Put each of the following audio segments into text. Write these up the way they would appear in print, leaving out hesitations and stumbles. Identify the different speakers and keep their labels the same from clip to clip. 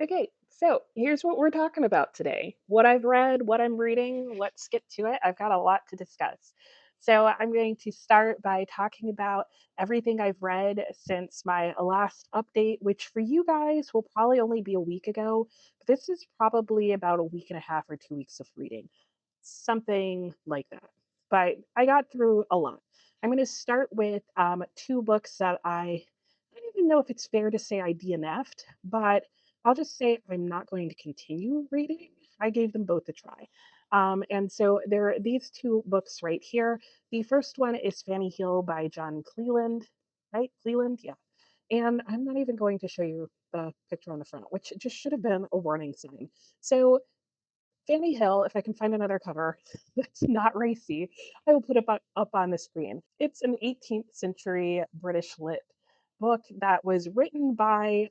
Speaker 1: Okay, so here's what we're talking about today. What I've read, what I'm reading. Let's get to it. I've got a lot to discuss. So I'm going to start by talking about everything I've read since my last update, which for you guys will probably only be a week ago. But this is probably about a week and a half or 2 weeks of reading, something like that. But I got through a lot. I'm going to start with two books that I don't even know if it's fair to say I DNF'd, but I'll just say I'm not going to continue reading. I gave them both a try. And so there are these two books right here. The first one is Fanny Hill by John Cleland, right? Cleland, yeah. And I'm not even going to show you the picture on the front, which just should have been a warning sign. So Fanny Hill, if I can find another cover that's not racy, I will put it up on the screen. It's an 18th century British lit book that was written by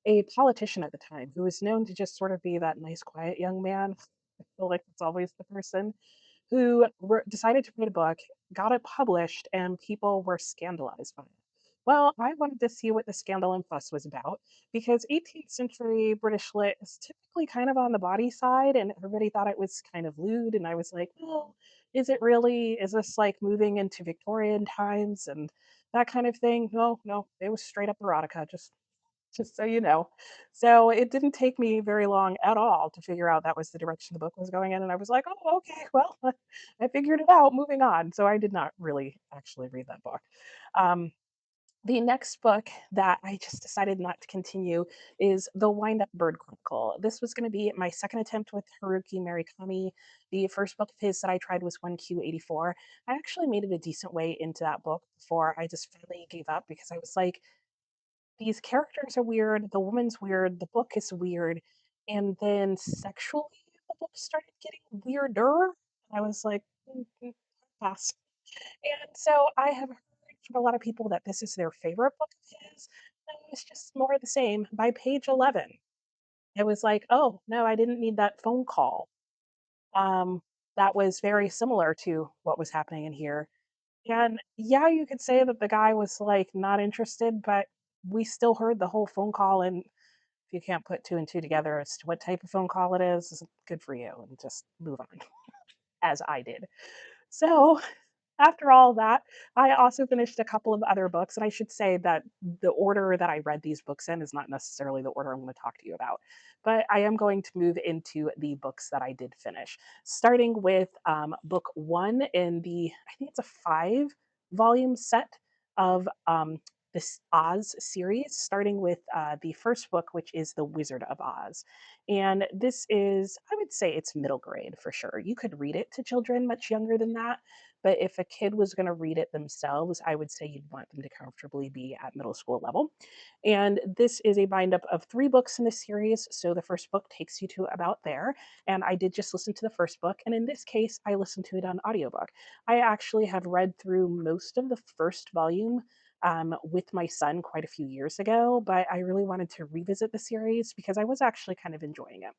Speaker 1: a politician at the time who was known to just sort of be that nice, quiet young man. I feel like it's always the person who decided to write a book, got it published, and people were scandalized by it. Well, I wanted to see what the scandal and fuss was about because 18th century British lit is typically kind of on the body side, and everybody thought it was kind of lewd. And I was like, well, is it really? Is this like moving into Victorian times and that kind of thing? No, no, it was straight up erotica, just so you know. So it didn't take me very long at all to figure out that was the direction the book was going in. And I was like, oh, okay, well, I figured it out, moving on. So I did not really actually read that book. Um, the next book that I just decided not to continue is The Wind Up Bird Chronicle. This was going to be my second attempt with Haruki Murakami. The first book of his that I tried was 1Q84. I actually made it a decent way into that book before I just finally gave up because I was like, these characters are weird, the woman's weird, the book is weird, and then sexually the book started getting weirder. I was like, pass. And so I have heard from a lot of people that this is their favorite book of his. And it's just more of the same. By page 11, it was like, oh, no, I didn't need that phone call. Um, that was very similar to what was happening in here. And yeah, you could say that the guy was like not interested, but we still heard the whole phone call. And if you can't put two and two together as to what type of phone call it is good for you and just move on, as I did. So after all that, I also finished a couple of other books. And I should say that the order that I read these books in is not necessarily the order I'm going to talk to you about. But I am going to move into the books that I did finish, starting with book one in I think it's a 5 volume set of this Oz series, starting with the first book, which is The Wizard of Oz. And this is, I would say it's middle grade for sure. You could read it to children much younger than that, but if a kid was going to read it themselves, I would say you'd want them to comfortably be at middle school level. And this is a bind up of 3 books in the series. So the first book takes you to about there. And I did just listen to the first book. And in this case, I listened to it on audiobook. I actually have read through most of the first volume with my son quite a few years ago, but I really wanted to revisit the series because I was actually kind of enjoying it.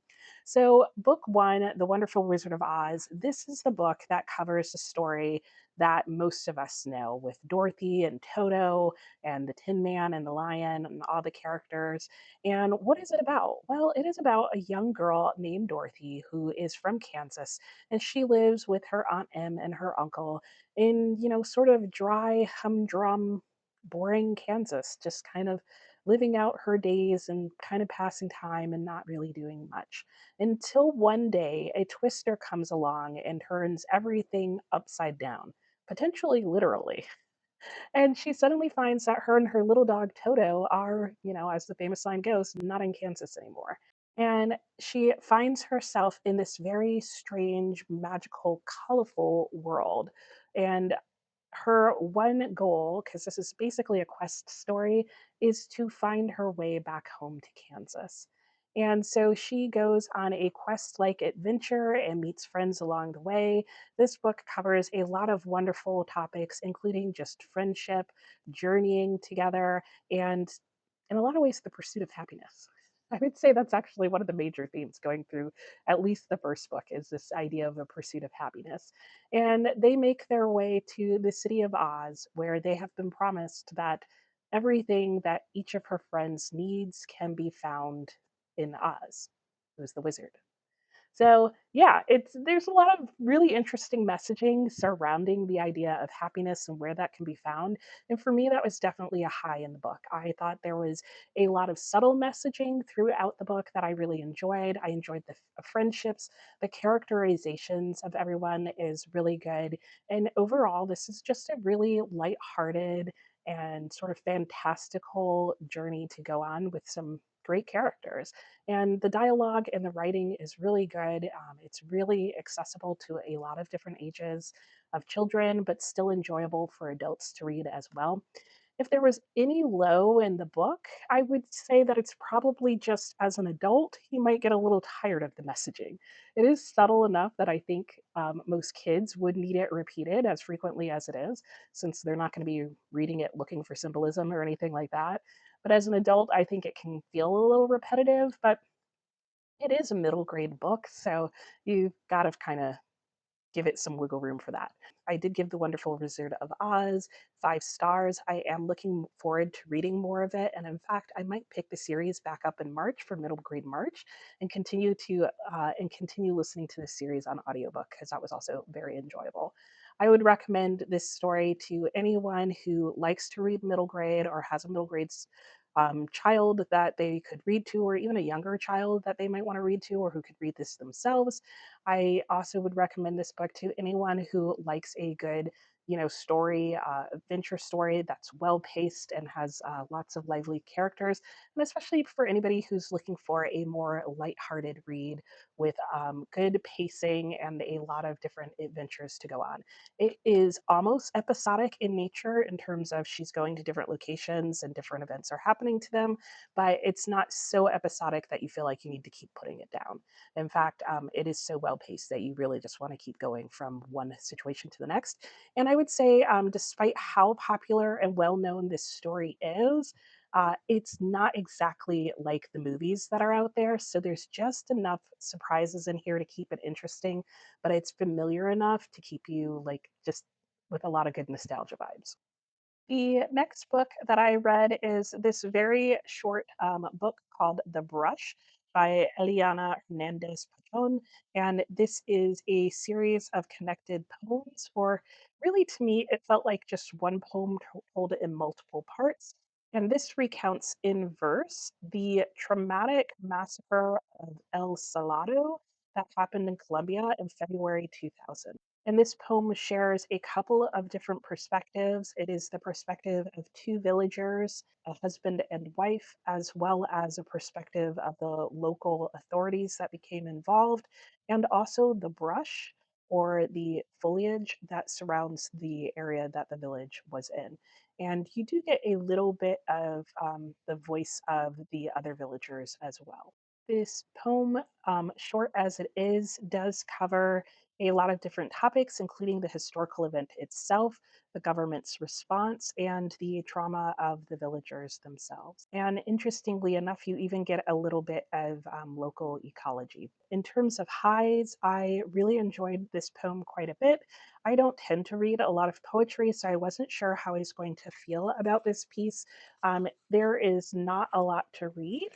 Speaker 1: So, book one, The Wonderful Wizard of Oz, this is the book that covers the story that most of us know with Dorothy and Toto and the Tin Man and the Lion and all the characters. And what is it about? Well, it is about a young girl named Dorothy who is from Kansas and she lives with her Aunt Em and her uncle in, sort of dry, humdrum, boring Kansas, just kind of living out her days and kind of passing time and not really doing much. Until one day, a twister comes along and turns everything upside down, potentially literally. And she suddenly finds that her and her little dog Toto are, as the famous line goes, not in Kansas anymore. And she finds herself in this very strange, magical, colorful world. And her one goal, because this is basically a quest story, is to find her way back home to Kansas. And so she goes on a quest like adventure and meets friends along the way. This book covers a lot of wonderful topics, including just friendship, journeying together, and in a lot of ways, the pursuit of happiness. I would say that's actually one of the major themes going through at least the first book is this idea of a pursuit of happiness. And they make their way to the city of Oz, where they have been promised that everything that each of her friends needs can be found in Oz, who's the wizard. So, yeah, it's there's a lot of really interesting messaging surrounding the idea of happiness and where that can be found. And for me, that was definitely a high in the book. I thought there was a lot of subtle messaging throughout the book that I really enjoyed. I enjoyed the friendships, the characterizations of everyone is really good. And overall, this is just a really lighthearted and sort of fantastical journey to go on with some great characters. And the dialogue and the writing is really good. It's really accessible to a lot of different ages of children, but still enjoyable for adults to read as well. If there was any low in the book, I would say that it's probably just as an adult, you might get a little tired of the messaging. It is subtle enough that I think most kids would need it repeated as frequently as it is, since they're not going to be reading it looking for symbolism or anything like that. But as an adult, I think it can feel a little repetitive, but it is a middle grade book, so you've got to kind of give it some wiggle room for that. I did give The Wonderful Wizard of Oz 5 stars. I am looking forward to reading more of it, and in fact, I might pick the series back up in March for middle grade March and continue listening to the series on audiobook because that was also very enjoyable. I would recommend this story to anyone who likes to read middle grade or has a middle grade child that they could read to, or even a younger child that they might want to read to, or who could read this themselves. I also would recommend this book to anyone who likes a good, story, adventure story that's well paced and has lots of lively characters, and especially for anybody who's looking for a more lighthearted read with good pacing and a lot of different adventures to go on. It is almost episodic in nature in terms of she's going to different locations and different events are happening to them, but it's not so episodic that you feel like you need to keep putting it down. In fact, it is so well paced that you really just want to keep going from one situation to the next. And I would say, despite how popular and well known this story is, it's not exactly like the movies that are out there. So there's just enough surprises in here to keep it interesting, but it's familiar enough to keep you like just with a lot of good nostalgia vibes. The next book that I read is this very short book called The Brush by Eliana Hernandez-Pachon. And this is a series of connected poems, or really to me, it felt like just one poem told in multiple parts. And this recounts in verse the traumatic massacre of El Salado that happened in Colombia in February 2000. And this poem shares a couple of different perspectives. It is the perspective of two villagers, a husband and wife, as well as a perspective of the local authorities that became involved, and also the brush or the foliage that surrounds the area that the village was in. And you do get a little bit of the voice of the other villagers as well. This poem, short as it is, does cover a lot of different topics, including the historical event itself, the government's response, and the trauma of the villagers themselves. And interestingly enough, you even get a little bit of local ecology. In terms of highs, I really enjoyed this poem quite a bit. I don't tend to read a lot of poetry, so I wasn't sure how I was going to feel about this piece. There is not a lot to read.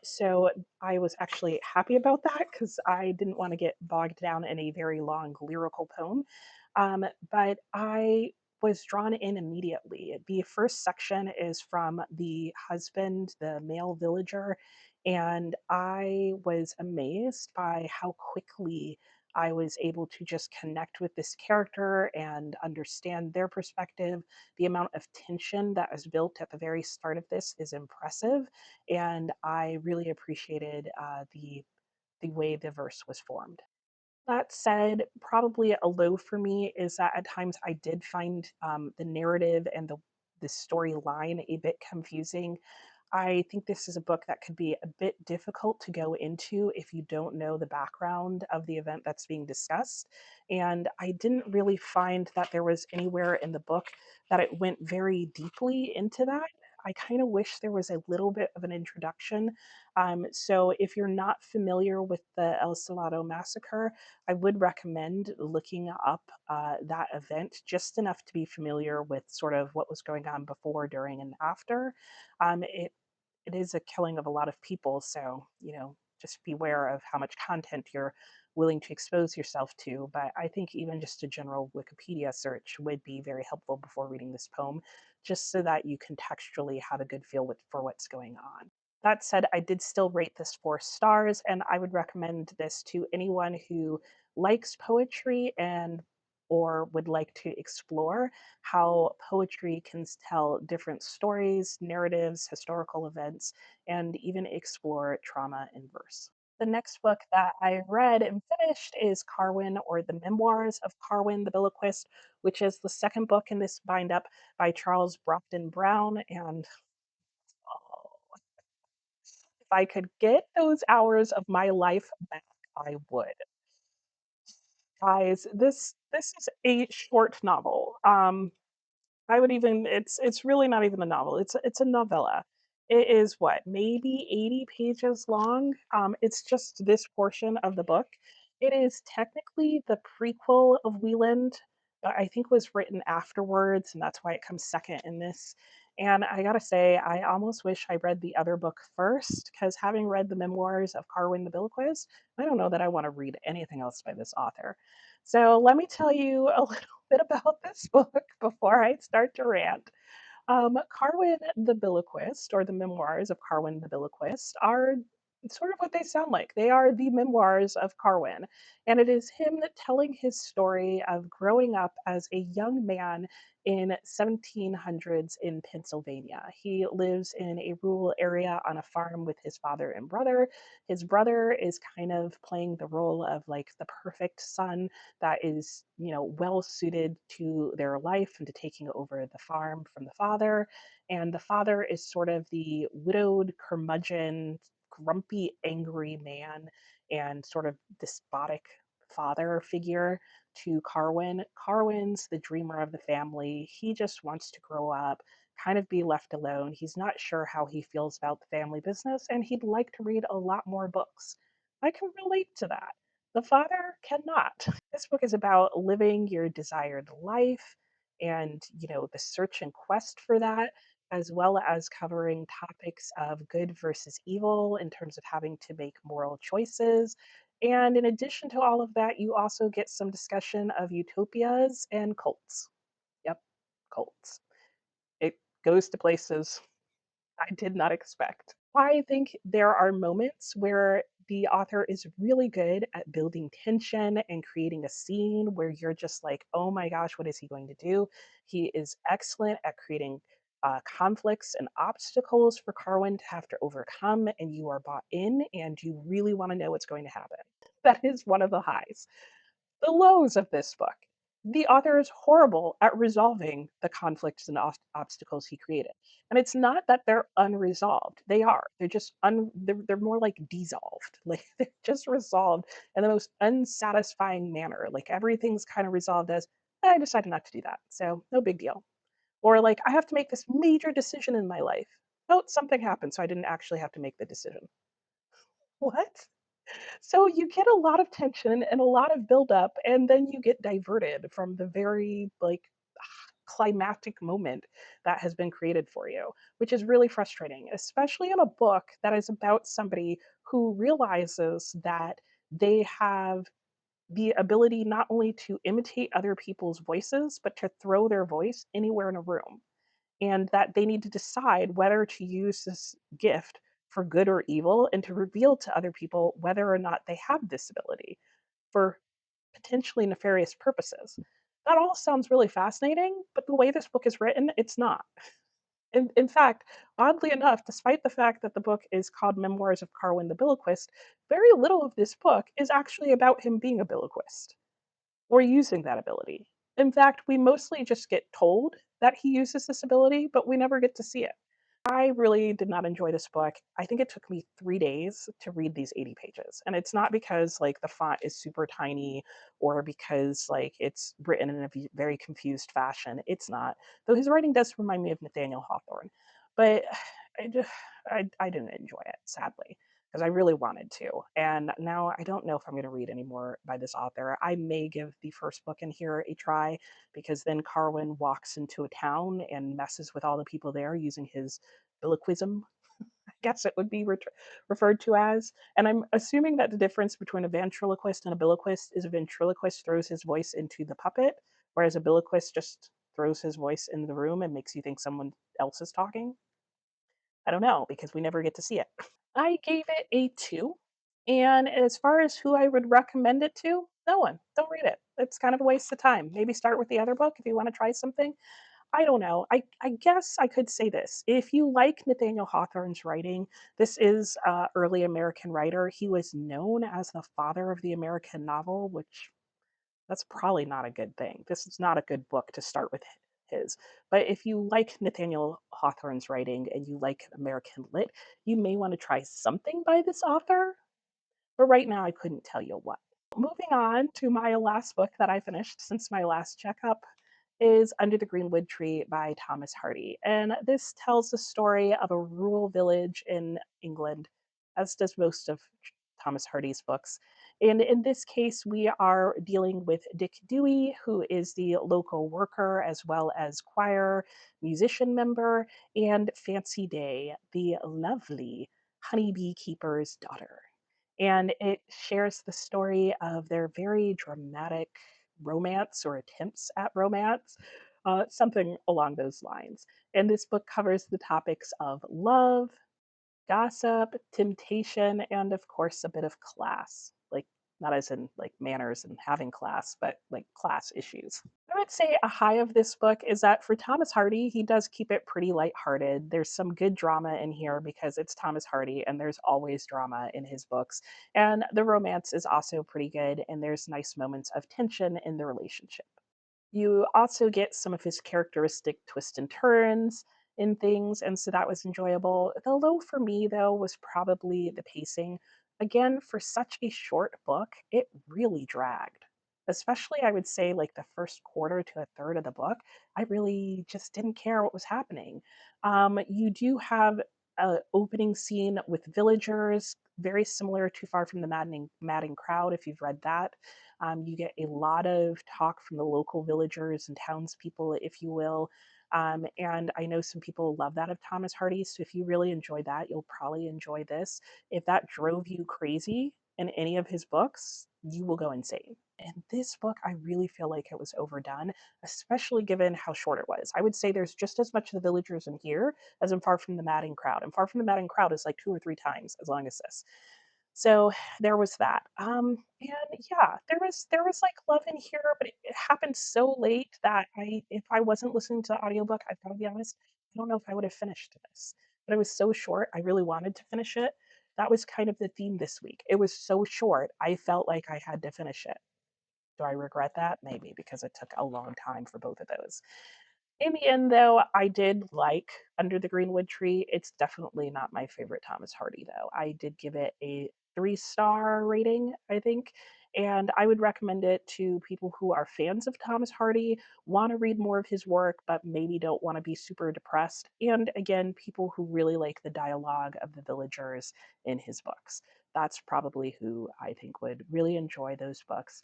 Speaker 1: So I was actually happy about that because I didn't want to get bogged down in a very long lyrical poem. But I was drawn in immediately. The first section is from the husband, the male villager, and I was amazed by how quickly I was able to just connect with this character and understand their perspective. The amount of tension that is built at the very start of this is impressive, and I really appreciated the way the verse was formed. That said, probably a low for me is that at times I did find the narrative and the storyline a bit confusing. I think this is a book that could be a bit difficult to go into if you don't know the background of the event that's being discussed. And I didn't really find that there was anywhere in the book that it went very deeply into that. I kind of wish there was a little bit of an introduction. So, if you're not familiar with the El Salado massacre, I would recommend looking up that event just enough to be familiar with sort of what was going on before, during, and after. It it is a killing of a lot of people. So, just beware of how much content you're willing to expose yourself to. But I think even just a general Wikipedia search would be very helpful before reading this poem, just so that you contextually have a good feel for what's going on. That said, I did still rate this 4 stars, and I would recommend this to anyone who likes poetry and or would like to explore how poetry can tell different stories, narratives, historical events, and even explore trauma in verse. The next book that I read and finished is Carwin, or the Memoirs of Carwin the Biloquist, which is the second book in this bind up by Charles Brockden Brown. And oh, if I could get those hours of my life back, I would. Guys, this is a short novel. I would even it's really not even a novel. It's a novella. It is what, maybe 80 pages long. It's just this portion of the book. It is technically the prequel of Wieland, but I think was written afterwards, and that's why it comes second in this. And I gotta say, I almost wish I read the other book first, because having read the memoirs of Carwin the Biloquist, I don't know that I want to read anything else by this author. So let me tell you a little bit about this book before I start to rant. Carwin the Biloquist, or the Memoirs of Carwin the Biloquist, are sort of what they sound like. They are the memoirs of Carwin, and it is him telling his story of growing up as a young man in 1700s in Pennsylvania. He lives in a rural area on a farm with his father and brother. His brother is kind of playing the role of like the perfect son that is, well suited to their life and to taking over the farm from the father. And the father is sort of the widowed, curmudgeon, grumpy, angry man and sort of despotic father figure to Carwin. Carwin's the dreamer of the family. He just wants to grow up, kind of be left alone. He's not sure how he feels about the family business, and he'd like to read a lot more books. I can relate to that. The father cannot. This book is about living your desired life and, the search and quest for that, as well as covering topics of good versus evil in terms of having to make moral choices. And in addition to all of that, you also get some discussion of utopias and cults. Yep, cults. It goes to places I did not expect. I think there are moments where the author is really good at building tension and creating a scene where you're just like, oh my gosh, what is he going to do? He is excellent at creating conflicts and obstacles for Carwin to have to overcome, and you are bought in and you really want to know what's going to happen. That is one of the highs. The lows of this book. The author is horrible at resolving the conflicts and obstacles he created. And it's not that they're unresolved. They are. They're just they're more like dissolved. Like they're just resolved in the most unsatisfying manner. Like everything's kind of resolved as I decided not to do that. So no big deal. Or like I have to make this major decision in my life. Oh, something happened, so I didn't actually have to make the decision. What? So you get a lot of tension and a lot of buildup, and then you get diverted from the very like climactic moment that has been created for you, which is really frustrating, especially in a book that is about somebody who realizes that they have the ability not only to imitate other people's voices, but to throw their voice anywhere in a room, and that they need to decide whether to use this gift for good or evil and to reveal to other people whether or not they have this ability for potentially nefarious purposes. That all sounds really fascinating, but the way this book is written, it's not. In fact, oddly enough, despite the fact that the book is called Memoirs of Carwin the Biloquist, very little of this book is actually about him being a biloquist or using that ability. In fact, we mostly just get told that he uses this ability, but we never get to see it. I really did not enjoy this book. I think it took me 3 days to read these 80 pages. And it's not because like the font is super tiny or because like it's written in a very confused fashion. It's not. Though his writing does remind me of Nathaniel Hawthorne. But I just I didn't enjoy it, sadly, because I really wanted to. And now I don't know if I'm going to read any more by this author. I may give the first book in here a try, because then Carwin walks into a town and messes with all the people there using his biloquism. guess it would be referred to as. And I'm assuming that the difference between a ventriloquist and a biloquist is a ventriloquist throws his voice into the puppet, whereas a biloquist just throws his voice in the room and makes you think someone else is talking. I don't know because we never get to see it. I gave it a 2. And as far as who I would recommend it to, no one. Don't read it. It's kind of a waste of time. Maybe start with the other book if you want to try something. I don't know. I guess I could say this. If you like Nathaniel Hawthorne's writing, this is an early American writer. He was known as the father of the American novel, which that's probably not a good thing. This is not a good book to start with his. But if you like Nathaniel Hawthorne's writing and you like American lit, you may want to try something by this author. But right now, I couldn't tell you what. Moving on to my last book that I finished since my last checkup is Under the Greenwood Tree by Thomas Hardy. And this tells the story of a rural village in England, as does most of Thomas Hardy's books. And in this case, we are dealing with Dick Dewey, who is the local worker as well as choir musician member, and Fancy Day, the lovely honeybee keeper's daughter. And it shares the story of their very dramatic romance or attempts at romance, something along those lines. And this book covers the topics of love, gossip, temptation, and of course, a bit of class. Like, not as in like manners and having class, but like class issues. I would say a high of this book is that for Thomas Hardy, he does keep it pretty lighthearted. There's some good drama in here because it's Thomas Hardy and there's always drama in his books. And the romance is also pretty good and there's nice moments of tension in the relationship. You also get some of his characteristic twists and turns in things, and so that was enjoyable. The low for me, though, was probably the pacing. Again, for such a short book, it really dragged. Especially, I would say, like the first quarter to a third of the book, I really just didn't care what was happening. You do have an opening scene with villagers, very similar to Far from the Madding Crowd, if you've read that. You get a lot of talk from the local villagers and townspeople, if you will. And I know some people love that of Thomas Hardy. So if you really enjoy that, you'll probably enjoy this. If that drove you crazy in any of his books, you will go insane. And this book, I really feel like it was overdone, especially given how short it was. I would say there's just as much of the villagers in here as in Far from the Madding Crowd. And Far from the Madding Crowd is like 2 or 3 times as long as this. So there was that. And yeah, there was like love in here, but it happened so late that if I wasn't listening to the audiobook, I've got to be honest, I don't know if I would have finished this. But it was so short, I really wanted to finish it. That was kind of the theme this week. It was so short, I felt like I had to finish it. Do I regret that? Maybe because it took a long time for both of those. In the end, though, I did like Under the Greenwood Tree. It's definitely not my favorite Thomas Hardy, though. I did give it a 3-star rating, I think. And I would recommend it to people who are fans of Thomas Hardy, want to read more of his work, but maybe don't want to be super depressed. And again, people who really like the dialogue of the villagers in his books. That's probably who I think would really enjoy those books.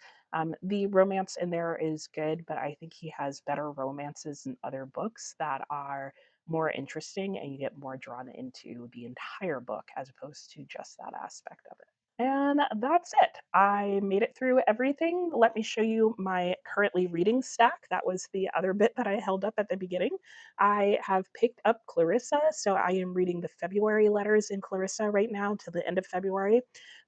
Speaker 1: The romance in there is good, but I think he has better romances in other books that are more interesting and you get more drawn into the entire book as opposed to just that aspect of it. And that's it. I made it through everything. Let me show you my currently reading stack. That was the other bit that I held up at the beginning. I have picked up Clarissa, so I am reading the February letters in Clarissa right now to the end of February.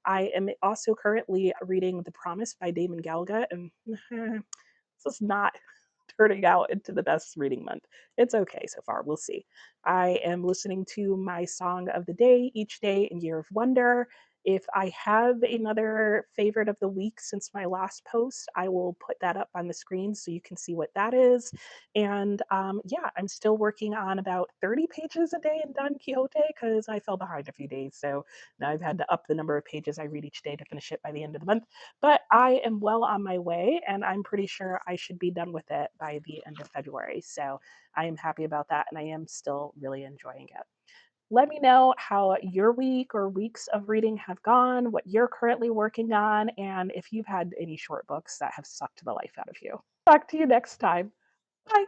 Speaker 1: I am also currently reading The Promise by Damon Galga, and this is not turning out into the best reading month. It's okay so far. We'll see. I am listening to my song of the day each day in Year of Wonder. If I have another favorite of the week since my last post, I will put that up on the screen so you can see what that is. And yeah, I'm still working on about 30 pages a day in Don Quixote because I fell behind a few days. So now I've had to up the number of pages I read each day to finish it by the end of the month. But I am well on my way, and I'm pretty sure I should be done with it by the end of February. So I am happy about that, and I am still really enjoying it. Let me know how your week or weeks of reading have gone, what you're currently working on, and if you've had any short books that have sucked the life out of you. Talk to you next time. Bye.